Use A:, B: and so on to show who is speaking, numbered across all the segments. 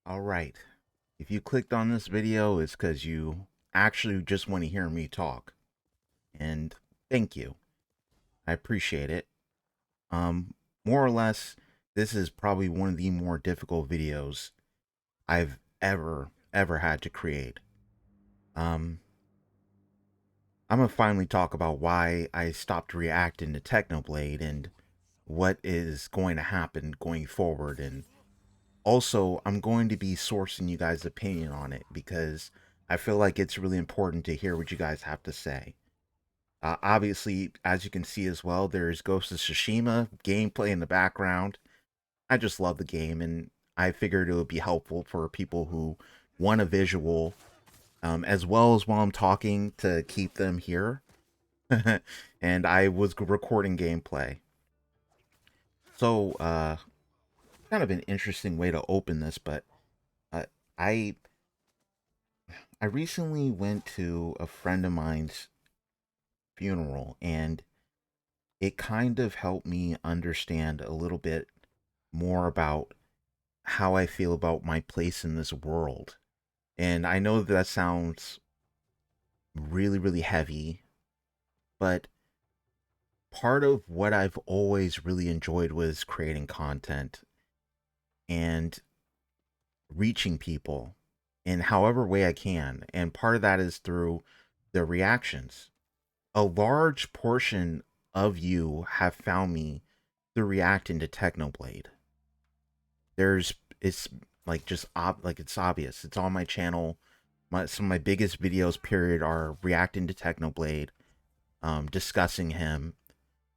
A: All right. If you clicked on this video, it's because you actually just want to hear me talk. And thank you. I appreciate it. Um, More or less, this is probably one of the more difficult videos I've ever had to create. Um, I'm gonna finally talk about why I stopped reacting to Technoblade and what is going to happen going forward. And also, I'm going to be sourcing you guys' opinion on it because I feel like it's really important to hear what you guys have to say. Obviously, as you can see as well, there's Ghost of Tsushima gameplay in the background. I just love the game, and I figured it would be helpful for people who want a visual, as well as while I'm talking to keep them here. And I was recording gameplay. So, kind of an interesting way to open this, but uh, I I recently went to a friend of mine's funeral, and it kind of helped me understand a little bit more about how I feel about my place in this world. And I know that sounds really heavy, but part of what I've always really enjoyed was creating content and reaching people in however way I can. And part of that is through the reactions. A large portion of you have found me through reacting to Technoblade. There's it's like just like it's obvious. It's on my channel. Some of my biggest videos period are reacting to Technoblade, discussing him,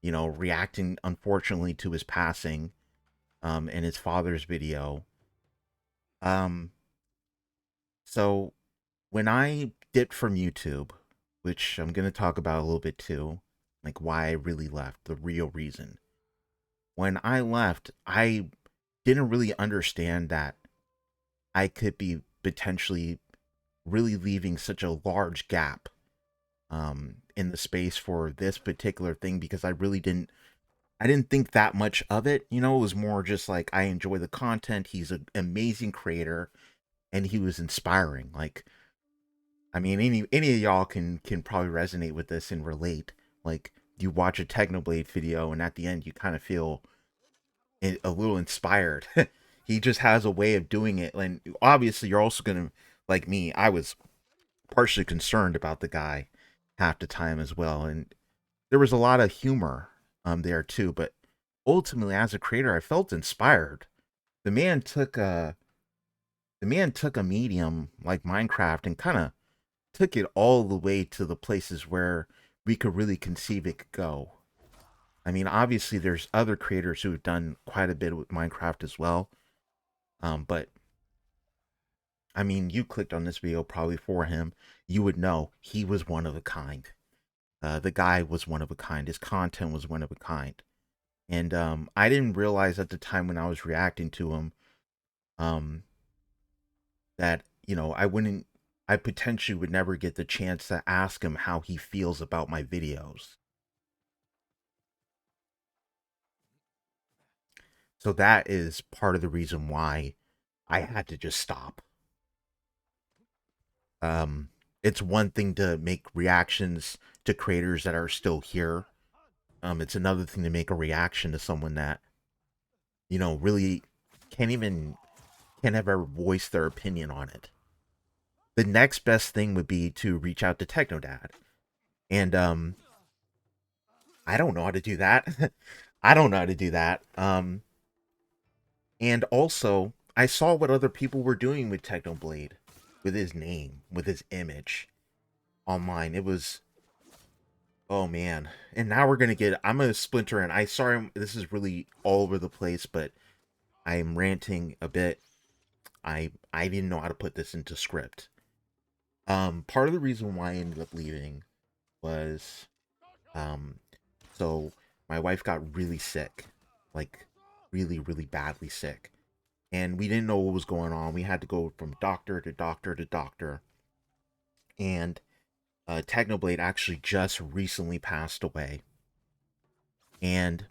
A: reacting unfortunately to his passing, and his father's video. Um so when I dipped from YouTube, which I'm gonna talk about a little bit too, like why I really left, the real reason. When I left, I didn't really understand that I could be potentially really leaving such a large gap in the space for this particular thing because I didn't think that much of it. It was more just like I enjoy the content. He's an amazing creator and he was inspiring. Like, I mean, any of y'all can probably resonate with this and relate. Like, you watch a Technoblade video and at the end you kind of feel a little inspired. He just has a way of doing it, and obviously you're also gonna, like me, I was partially concerned about the guy half the time as well, and there was a lot of humor there too. But ultimately, as a creator, I felt inspired. The man took a medium like Minecraft and kind of took it all the way to the places where we could really conceive it could go. I mean, obviously, there's other creators who have done quite a bit with Minecraft as well. But I mean, you clicked on this video probably for him. You would know he was one of a kind. The guy was one of a kind. His content was one of a kind. And I didn't realize at the time when I was reacting to him um, that, I potentially would never get the chance to ask him how he feels about my videos. So that is part of the reason why I had to just stop. Um, it's one thing to make reactions to creators that are still here. It's another thing to make a reaction to someone that really can't even can't ever voice their opinion on it. The next best thing would be to reach out to Technodad, and I don't know how to do that. I don't know how to do that. And also I saw what other people were doing with Technoblade, with his name, with his image online. It was, oh man. And now I'm gonna splinter, and I sorry this is really all over the place, but I'm ranting a bit. I didn't know how to put this into script. Part of the reason why I ended up leaving was um so my wife got really sick, like really badly sick. And we didn't know what was going on. We had to go from doctor to doctor to doctor. And Technoblade actually just recently passed away. And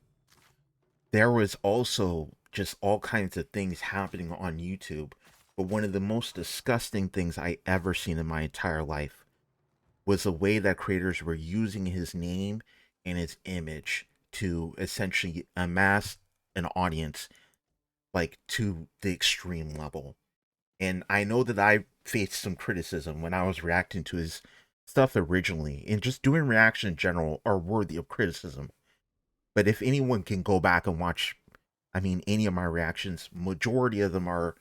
A: there was also just all kinds of things happening on YouTube But one of the most disgusting things I ever seen in my entire life was the way that creators were using his name and his image to essentially amass an audience like to the extreme level. And I know that I faced some criticism when I was reacting to his stuff originally, and just doing reaction in general are worthy of criticism. But if anyone can go back and watch, I mean, any of my reactions, majority of them are,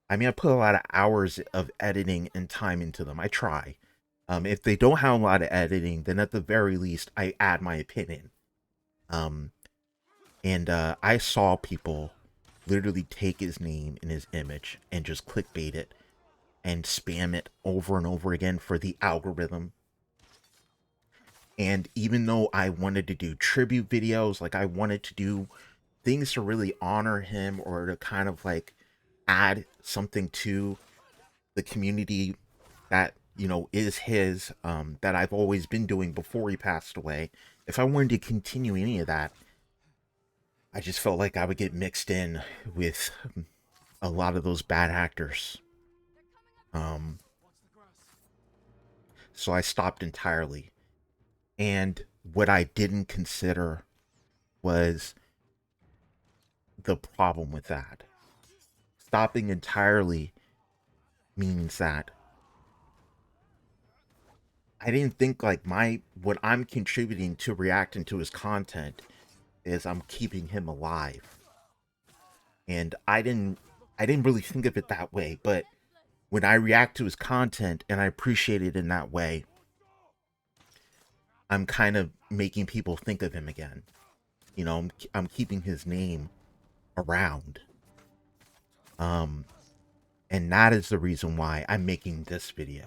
A: I mean, I put a lot of hours of editing and time into them. I try. If they don't have a lot of editing, then at the very least, I add my opinion. Um, and I saw people literally take his name and his image and just clickbait it and spam it over and over again for the algorithm. And even though I wanted to do tribute videos, like I wanted to do things to really honor him or to kind of like add something to the community that, you know, is his, that I've always been doing before he passed away. If I wanted to continue any of that, I just felt like I would get mixed in with a lot of those bad actors. Um, so I stopped entirely. And what I didn't consider was the problem with that. Stopping entirely means that I didn't think like what I'm contributing to reacting to his content is I'm keeping him alive. And I didn't really think of it that way, but when I react to his content and I appreciate it in that way, I'm kind of making people think of him again. You know, I'm keeping his name around. Um and that is the reason why I'm making this video.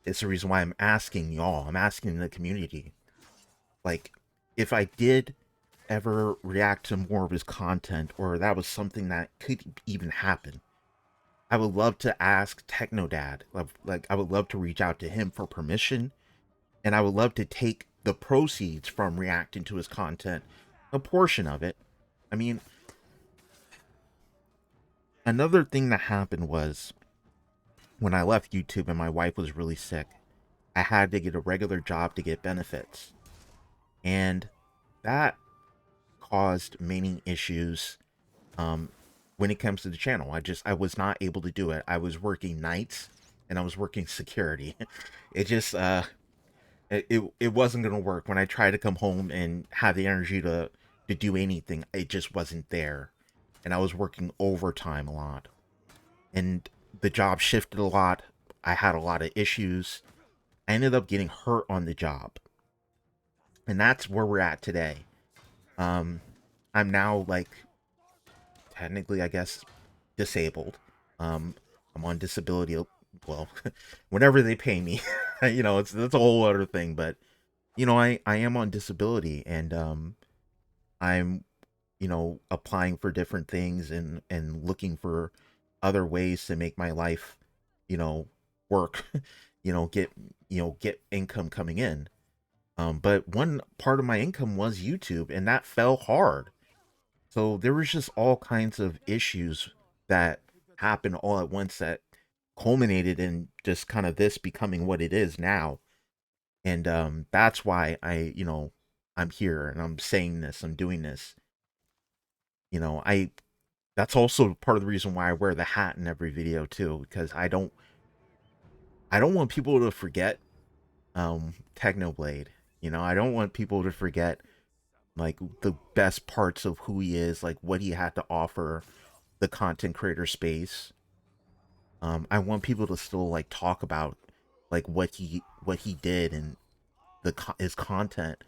A: It's the reason why I'm asking y'all, I'm asking the community. Like, if I did ever react to more of his content, or that was something that could even happen, I would love to ask Technodad. Like, I would love to reach out to him for permission, and I would love to take the proceeds from reacting to his content, a portion of it. I mean, another thing that happened was when I left YouTube and my wife was really sick, I had to get a regular job to get benefits. And that caused many issues when it comes to the channel. I was not able to do it. I was working nights and I was working security. It just it wasn't gonna work. When I tried to come home and have the energy to do anything, it just wasn't there. And I was working overtime a lot. And the job shifted a lot. I had a lot of issues. I ended up getting hurt on the job. And that's where we're at today. I'm now like technically, I guess, disabled. I'm on disability. Well, whenever they pay me, you know, that's a whole other thing. But you know, I am on disability, and I'm, you know, applying for different things and looking for other ways to make my life, you know, work. You know, get income coming in. But one part of my income was YouTube, and that fell hard. So there was just all kinds of issues that happened all at once that culminated in just kind of this becoming what it is now. And that's why I'm here and I'm saying this, I'm doing this. You know, I that's also part of the reason why I wear the hat in every video too, because I don't want people to forget Technoblade. You know, I don't want people to forget like the best parts of who he is, like what he had to offer the content creator space. I want people to still like talk about like what he did and his content.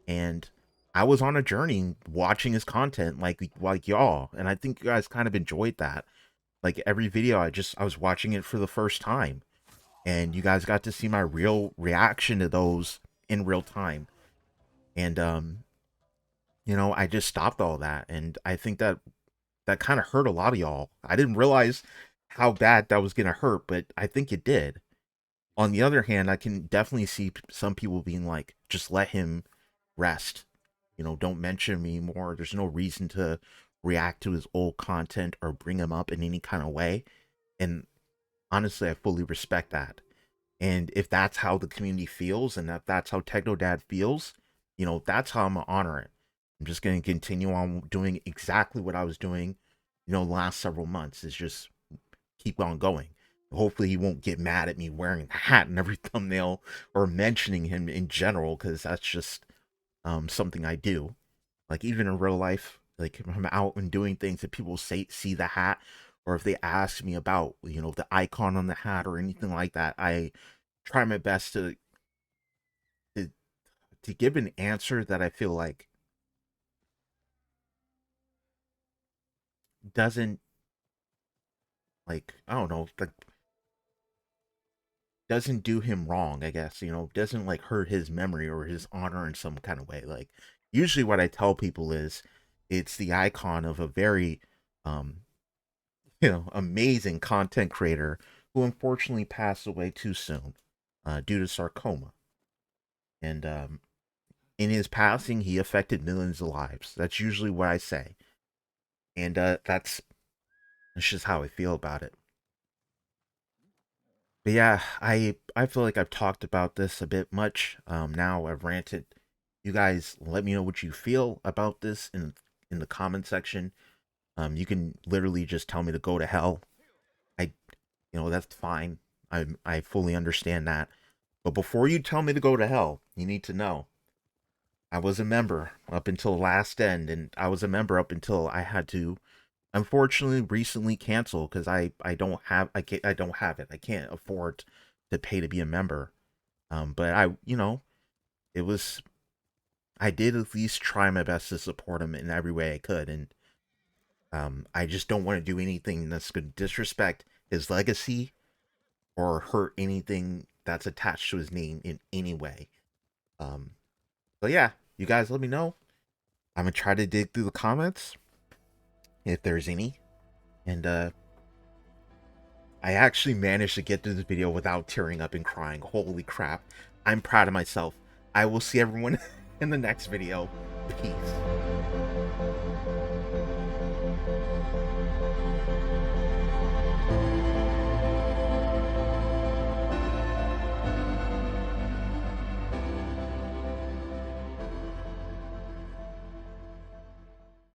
A: And I was on a journey watching his content like y'all, and I think you guys kind of enjoyed that. Like every video, I was watching it for the first time, and you guys got to see my real reaction to those in real time. And you know, I just stopped all that, and I think that kind of hurt a lot of y'all. I didn't realize how bad that was gonna hurt, but I think it did. On the other hand, I can definitely see some people being like, just let him rest. You know, don't mention me more. There's no reason to react to his old content or bring him up in any kind of way. And honestly, I fully respect that. And if that's how the community feels, and if that's how Technodad feels, that's how I'm gonna honor it. I'm just gonna continue on doing exactly what I was doing, the last several months. Is just keep on going. Hopefully, he won't get mad at me wearing a hat in every thumbnail or mentioning him in general, because that's just something I do. Like even in real life, like if I'm out and doing things that people see the hat, or if they ask me about the icon on the hat or anything like that, I try my best to to give an answer that I feel like doesn't, like, I don't know, like, doesn't do him wrong, I guess, doesn't like hurt his memory or his honor in some kind of way. Like usually what I tell people is it's the icon of a very um amazing content creator who unfortunately passed away too soon due to sarcoma. And in his passing, he affected millions of lives. That's usually what I say. And that's just how I feel about it. But yeah, I feel like I've talked about this a bit much. Now I've ranted. You guys, let me know what you feel about this in the comment section. You can literally just tell me to go to hell. I, that's fine. I fully understand that. But before you tell me to go to hell, you need to know I was a member up until last end, and I was a member up until I had to, unfortunately, recently cancel because I don't have it. I can't afford to pay to be a member. But it was I did at least try my best to support him in every way I could, and I just don't want to do anything that's going to disrespect his legacy or hurt anything that's attached to his name in any way. Um, but yeah, you guys let me know. I'm gonna try to dig through the comments if there's any. And I actually managed to get through this video without tearing up and crying. Holy crap. I'm proud of myself. I will see everyone in the next video. Peace.